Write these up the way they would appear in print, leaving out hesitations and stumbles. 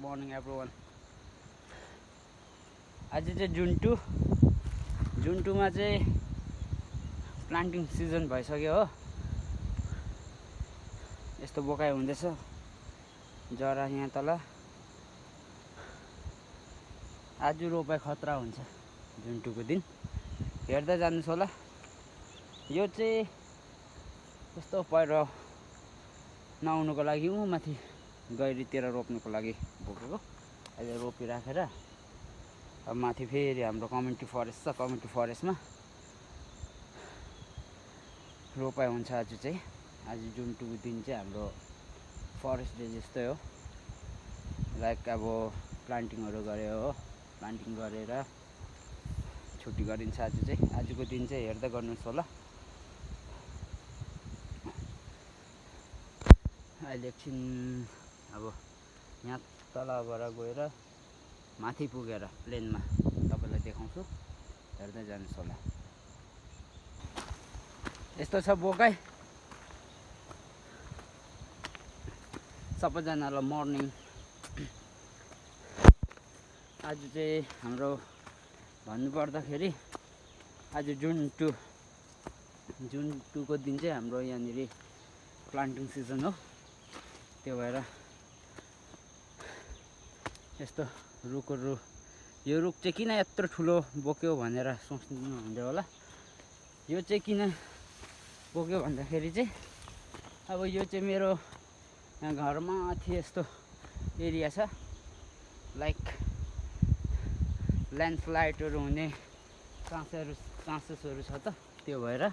Morning everyone. आज चाहिँ जुन 2 मा चाहिँ प्लान्टिङ सिजन भइसक्यो हो। यस्तो बोकाइ हुँदैछ जरा यहाँ तल। आज रोपाइ खतरा हुन्छ जुन 2 को दिन। हेर्दै जानुहोस् होला। यो चाहिँ यस्तो पहिरो नआउनुको लागि माथि गैरीतिर रोप्नुको लागि बोकेको। अहिले रोपिराखेर अब माथि फेरि हाम्रो कम्युनिटी फरेस्ट छ। कम्युनिटी फरेस्टमा रोपाइ हुन्छ आज चाहिँ। आज जुन 2 को दिन चाहिँ हाम्रो फरेस्ट डे जस्तै हो। लाइक अब प्लान्टिङहरू गऱ्यो हो। प्लान्टिङ गरेर छुट्टी गरिन्छ आज चाहिँ। आजको दिन चाहिँ हेर्दै गर्नुहोस् होला। अहिले एकछिन अब यहाँ तलबाट गएर माथि पुगेर प्लेनमा तपाईँलाई देखाउँछु। हेर्दै जानुहोस् होला। यस्तो छ बोकाइ। सबैजनालाई मर्निङ। आज चाहिँ हाम्रो भन्नुपर्दाखेरि आज जुन 2 को दिन चाहिँ हाम्रो यहाँनिर प्लान्टिङ सिजन हो। त्यो भएर यस्तो यो रुख चाहिँ किन यत्रो ठुलो बोक्यो भनेर सोच्नुहुँदै होला। यो चाहिँ किन बोक्यो भन्दाखेरि चाहिँ अब यो चाहिँ मेरो यहाँ घरमा माथि यस्तो एरिया छ। लाइक ल्यान्डस्लाइडहरू हुने चान्सेसहरू छ त। त्यो भएर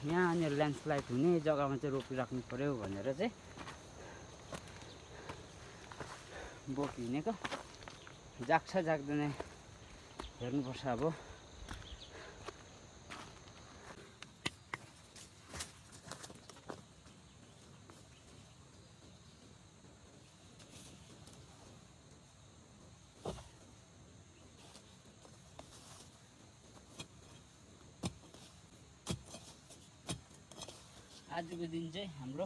यहाँनिर ल्यान्डस्लाइड हुने जग्गामा चाहिँ रोपिराख्नु पर्यो भनेर चाहिँ बोकिहिँडेको। जाग्छ जाग्दैन हेर्नुपर्छ अब। आजको दिन चाहिँ हाम्रो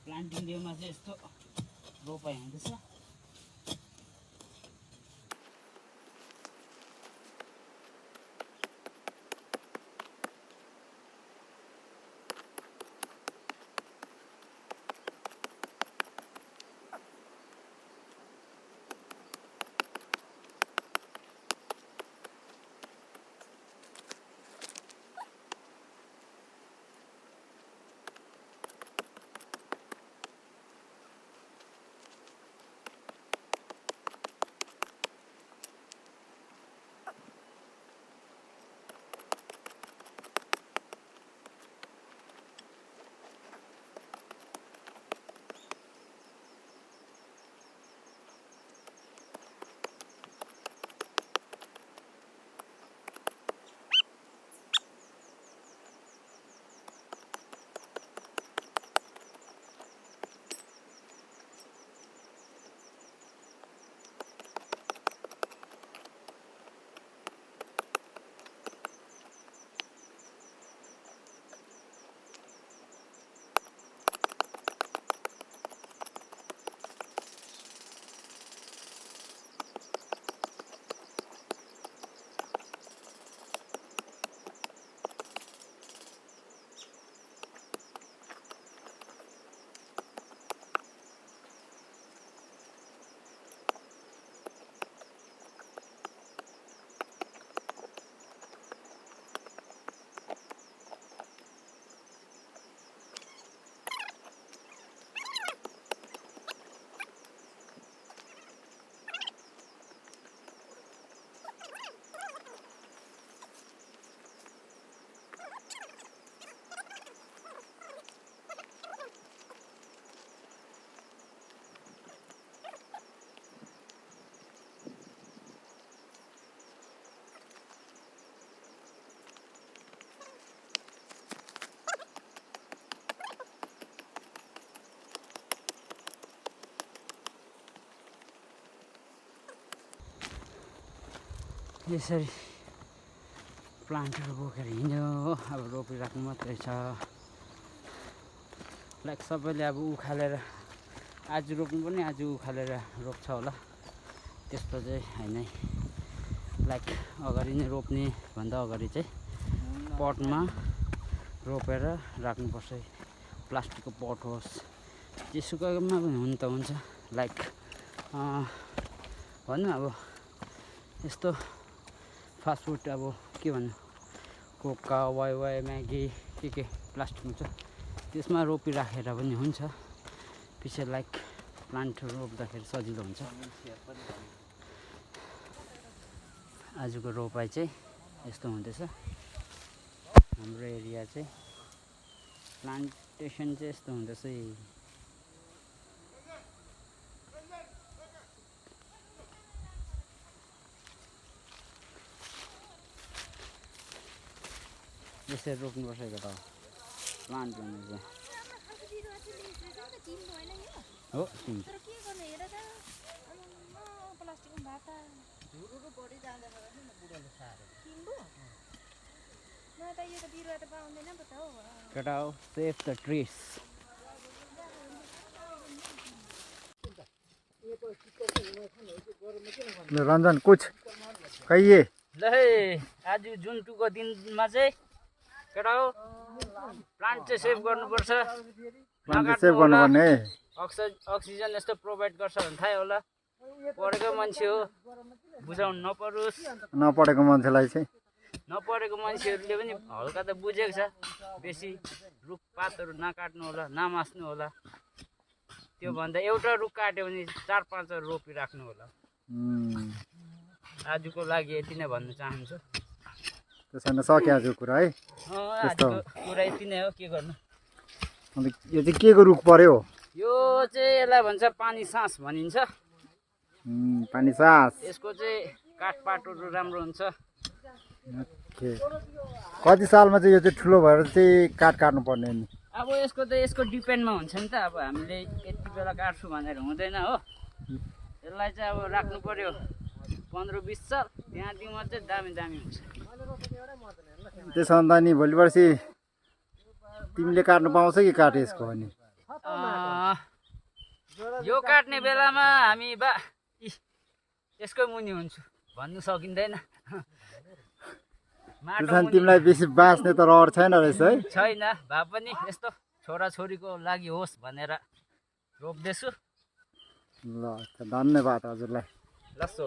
प्लान्टिङ डेमा चाहिँ यस्तो रोपाइ हुँदैछ। यसरी प्लान्टहरू बोकेर हिँड्यो। अब रोपिराख्नु मात्रै छ। लाइक सबैले अब उखालेर आज रोप्नु पनि आज उखालेर रोप्छ होला, त्यस्तो चाहिँ होइन। लाइक अगाडि नै रोप्ने भन्दा अगाडि चाहिँ पटमा रोपेर राख्नुपर्छ। प्लास्टिकको पट होस् जेसुकैमा पनि हुन त हुन्छ। लाइक भनौँ अब यस्तो फास्टफुड अब के भन्नु, कोका वाई म्यागी के प्लास्टिक हुन्छ त्यसमा रोपिराखेर पनि हुन्छ। पछि लाइक प्लान्टहरू रोप्दाखेरि सजिलो हुन्छ। आजको रोपाइ चाहिँ यस्तो हुँदैछ। हाम्रो एरिया चाहिँ प्लान्टेसन चाहिँ यस्तो हुँदैछ। यसरी रोप्नुपर्छ केटा प्लान्ट भन्ने चाहिँ हो। केटा हो सेभ द ट्रिज। रंजन कुछ कहिए। ल आज जुन 2 को दिनमा चाहिँ केटा हो प्लान्ट चाहिँ सेभ गर्नुपर्छ। सेभ गर्नुपर्ने अक्सिजन यस्तो प्रोभाइड गर्छ भने थाहै होला। पढेको मान्छे हो बुझाउनु नपरोस्। नपढेको मान्छेलाई चाहिँ नपढेको मान्छेहरूले पनि हल्का त बुझेको छ। बेसी रुखपातहरू नकाट्नु होला, नमास्नु होला। त्यो भन्दा एउटा रुख काट्यो भने 4-5 रोपिराख्नु होला। आजको लागि यति नै भन्न चाहन्छु। त्यसो भने सक्यो आजको कुरा है। आजको कुरा यति नै हो, के गर्नु। यो चाहिँ के को रुख पर्यो? यो चाहिँ यसलाई भन्छ पानी सास भनिन्छ। पानी सास। यसको चाहिँ काठपातहरू राम्रो हुन्छ। कति सालमा चाहिँ यो चाहिँ ठुलो भएर चाहिँ काठ काट्नु पर्ने नि? अब यसको डिपेन्डमा हुन्छ नि त। अब हामीले यति बेला काट्छु भनेर हुँदैन हो। यसलाई चाहिँ अब राख्नु पर्यो 15-20 साल, त्यहाँदेखि चाहिँ दामी हुन्छ। त्यसो भन्दा नि भोलि पर्सि तिमीले काट्नु पाउँछ कि काट यसको अनि? यो काट्ने बेलामा हामी यसकै मुनि हुन्छु भन्नु सकिँदैन। तिमीलाई बेसी बाँच्ने त रहर छैन रहेछ है? छैन, भए पनि यस्तो छोराछोरीको लागि होस् भनेर रोप्दैछु। ल धन्यवाद हजुरलाई। लसो।